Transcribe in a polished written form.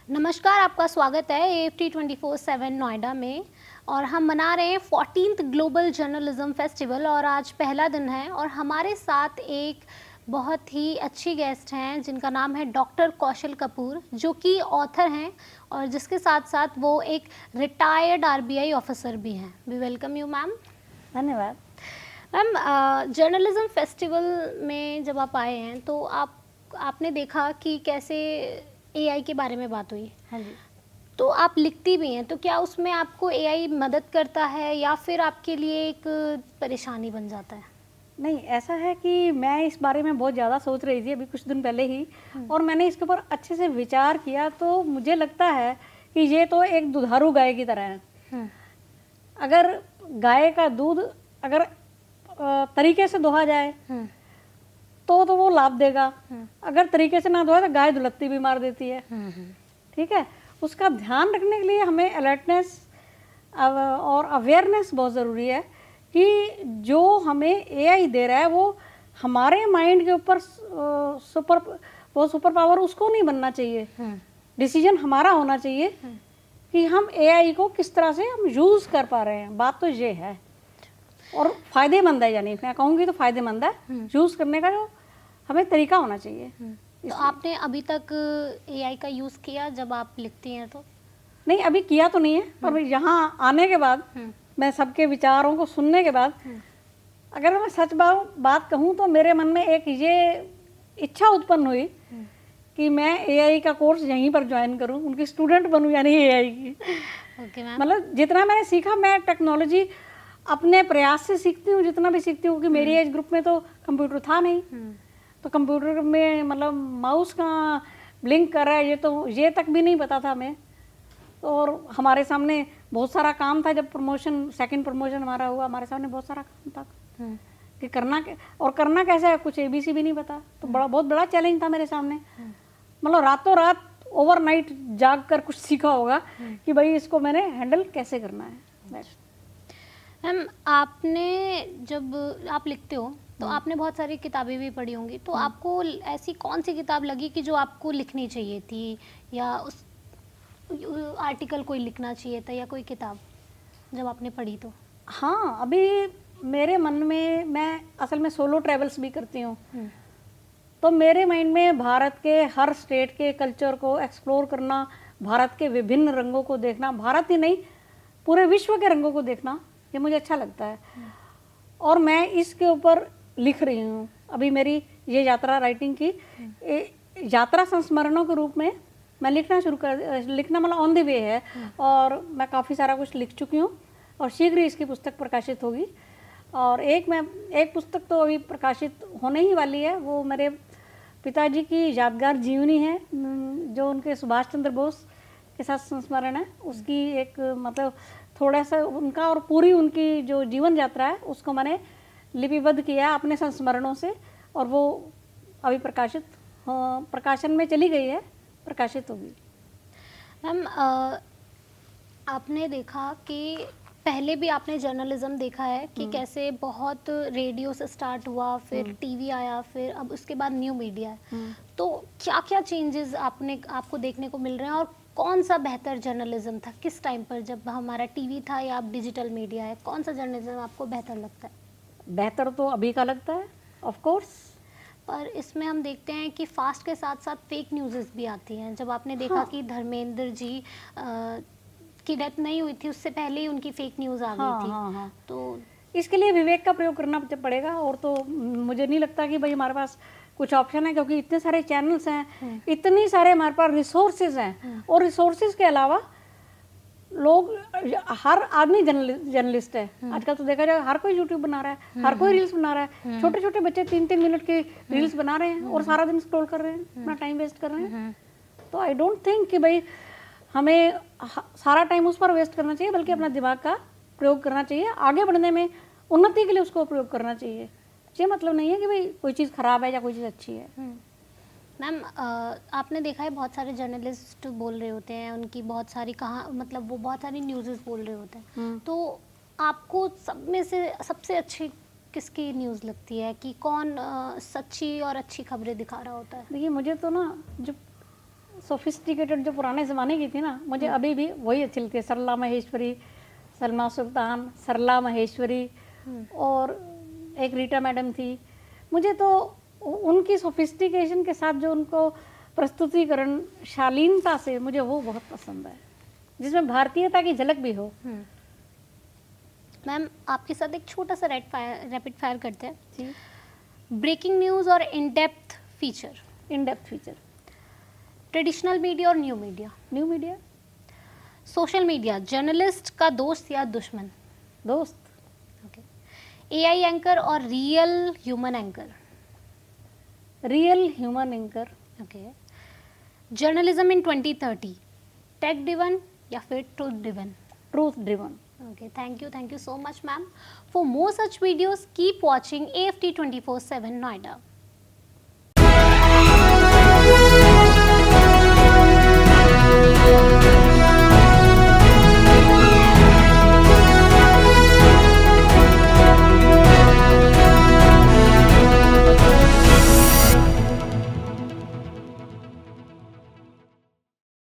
नमस्कार, आपका स्वागत है AFT 24/7 नोएडा में। और हम मना रहे हैं 14th ग्लोबल जर्नलिज्म फेस्टिवल और आज पहला दिन है और हमारे साथ एक बहुत ही अच्छी गेस्ट हैं जिनका नाम है डॉक्टर कौशल कपूर, जो कि ऑथर हैं और जिसके साथ साथ वो एक रिटायर्ड RBI ऑफिसर भी हैं। We welcome you ma'am. धन्यवाद। मैम, जर्नलिज्म फेस्टिवल में जब आप आए हैं तो आपने देखा कि कैसे AI के बारे में बात हुई। हाँ जी। तो आप लिखती भी हैं, तो क्या उसमें आपको AI मदद करता है या फिर आपके लिए एक परेशानी बन जाता है? नहीं, ऐसा है कि मैं इस बारे में बहुत ज़्यादा सोच रही थी अभी कुछ दिन पहले ही, और मैंने इसके ऊपर अच्छे से विचार किया तो मुझे लगता है कि ये तो एक दुधारू गाय की तरह है। अगर गाय का दूध अगर तरीके से दोहा जाए तो वो लाभ देगा। अगर तरीके से ना दोहा तो गाय दुलत्ती भी मार देती है। ठीक है, उसका ध्यान रखने के लिए हमें अलर्टनेस और अवेयरनेस बहुत ज़रूरी है कि जो हमें AI दे रहा है वो हमारे माइंड के ऊपर सुपर पावर उसको नहीं बनना चाहिए। डिसीजन हमारा होना चाहिए कि हम AI को किस तरह से हम यूज़ कर पा रहे हैं। बात तो ये है, और फ़ायदेमंद है, यानी मैं कहूँगी तो फ़ायदेमंद है। यूज़ करने का जो हमें तरीका होना चाहिए। तो आपने अभी तक AI का यूज़ किया जब आप लिखती हैं तो? नहीं, अभी किया तो नहीं है, पर यहाँ आने के बाद मैं सबके विचारों को सुनने के बाद अगर मैं सच बात कहूँ तो मेरे मन में एक ये इच्छा उत्पन्न हुई कि मैं AI का कोर्स यहीं पर ज्वाइन करूँ, उनकी स्टूडेंट बनूँ, यानी AI की। Okay ma'am. मतलब जितना मैंने सीखा, मैं टेक्नोलॉजी अपने प्रयास से सीखती हूँ, जितना भी सीखती हूँ, कि मेरी एज ग्रुप में तो कंप्यूटर था नहीं। तो कंप्यूटर में मतलब माउस का ब्लिंक कर रहा है ये तक भी नहीं पता था हमें। और हमारे सामने बहुत सारा काम था। जब सेकंड प्रमोशन हमारा हुआ, हमारे सामने बहुत सारा काम था कि करना कैसे है, कुछ ABC भी नहीं पता। तो बहुत बड़ा चैलेंज था मेरे सामने। मतलब रातों रात ओवरनाइट जाग कर कुछ सीखा होगा कि भाई इसको मैंने हैंडल कैसे करना है। मैम, आपने जब आप लिखते हो तो आपने बहुत सारी किताबें भी पढ़ी होंगी, तो आपको ऐसी कौन सी किताब लगी कि जो आपको लिखनी चाहिए थी, या उस आर्टिकल कोई लिखना चाहिए था, या कोई किताब जब आपने पढ़ी तो? हाँ, अभी मेरे मन में, मैं असल में सोलो ट्रैवल्स भी करती हूँ, तो मेरे माइंड में भारत के हर स्टेट के कल्चर को एक्सप्लोर करना, भारत के विभिन्न रंगों को देखना, भारत ही नहीं पूरे विश्व के रंगों को देखना, ये मुझे अच्छा लगता है। और मैं इसके ऊपर लिख रही हूँ। अभी मेरी ये यात्रा राइटिंग की यात्रा संस्मरणों के रूप में मैं लिखना मतलब ऑन द वे है, और मैं काफ़ी सारा कुछ लिख चुकी हूँ और शीघ्र ही इसकी पुस्तक प्रकाशित होगी। और एक पुस्तक तो अभी प्रकाशित होने ही वाली है, वो मेरे पिताजी की यादगार जीवनी है, जो उनके सुभाष चंद्र बोस के साथ संस्मरण है। उसकी एक मतलब थोड़ा सा उनका और पूरी उनकी जो जीवन यात्रा है उसको मैंने लिपिबद्ध किया अपने संस्मरणों से, और वो अभी प्रकाशन में चली गई है, प्रकाशित होगी। मैम, आपने देखा कि पहले भी आपने जर्नलिज्म देखा है कि कैसे बहुत रेडियो से स्टार्ट हुआ, फिर TV आया, फिर अब उसके बाद न्यू मीडिया है। तो क्या क्या चेंजेस आपको देखने को मिल रहे हैं, और कौन सा बेहतर जर्नलिज्म था किस टाइम पर, जब हमारा TV था या अब डिजिटल मीडिया है? कौन सा जर्नलिज्म आपको बेहतर लगता है? बेहतर तो अभी का लगता है, ऑफ कोर्स। पर इसमें हम देखते हैं कि फास्ट के साथ साथ फेक न्यूज़ भी आती हैं। जब आपने देखा कि धर्मेंद्र जी की डेथ नहीं हुई थी, उससे पहले ही उनकी फेक न्यूज़ आ गई थी। हाँ। तो इसके लिए विवेक का प्रयोग करना पड़ेगा, और तो मुझे नहीं लगता कि भाई हमारे पास कुछ ऑप्शन है, क्योंकि इतने सारे चैनल्स हैं, इतनी सारे हमारे पास रिसोर्सेज हैं, और रिसोर्सेज के अलावा लोग, हर आदमी जर्नलिस्ट है आजकल। तो देखा जाए हर कोई यूट्यूब बना रहा है, हर कोई रील्स बना रहा है। छोटे छोटे बच्चे 3-3 मिनट की रील्स बना रहे हैं और सारा दिन स्क्रॉल कर रहे हैं, अपना टाइम वेस्ट कर रहे हैं। तो आई डोंट थिंक कि भाई हमें सारा टाइम उस पर वेस्ट करना चाहिए, बल्कि अपना दिमाग का प्रयोग करना चाहिए, आगे बढ़ने में, उन्नति के लिए उसको प्रयोग करना चाहिए। ये मतलब नहीं है कि भाई कोई चीज़ खराब है या कोई चीज़ अच्छी है। मैम, आपने देखा है बहुत सारे जर्नलिस्ट बोल रहे होते हैं, उनकी बहुत सारी मतलब वो बहुत सारी न्यूज़ बोल रहे होते हैं। तो आपको सब में से सबसे अच्छी किसकी न्यूज़ लगती है, कि कौन सच्ची और अच्छी खबरें दिखा रहा होता है? देखिए, मुझे तो ना जो सोफिस्टिकेटेड जो पुराने ज़माने की थी ना, मुझे अभी भी वही अच्छी लगती है। सरला माहेश्वरी, सलमा सुल्तान, सरला माहेश्वरी, और एक रीटा मैडम थी। मुझे तो उनकी सोफिस्टिकेशन के साथ जो उनको प्रस्तुतिकरण, शालीनता से, मुझे वो बहुत पसंद है, जिसमें भारतीयता की झलक भी हो। मैम आपके साथ एक छोटा सा रैपिड फायर करते हैं। जी। ब्रेकिंग न्यूज़ और in depth feature, in depth feature. Traditional media और new media, new media. Social media journalist का दोस्त या दुश्मन, दोस्त। ओके, एआई एंकर और real human anchor, real human anchor. Okay, journalism in 2030, tech driven या फिर truth driven. Truth driven. Okay, thank you so much, ma'am. For more such videos, keep watching AFT 24/7 Noida.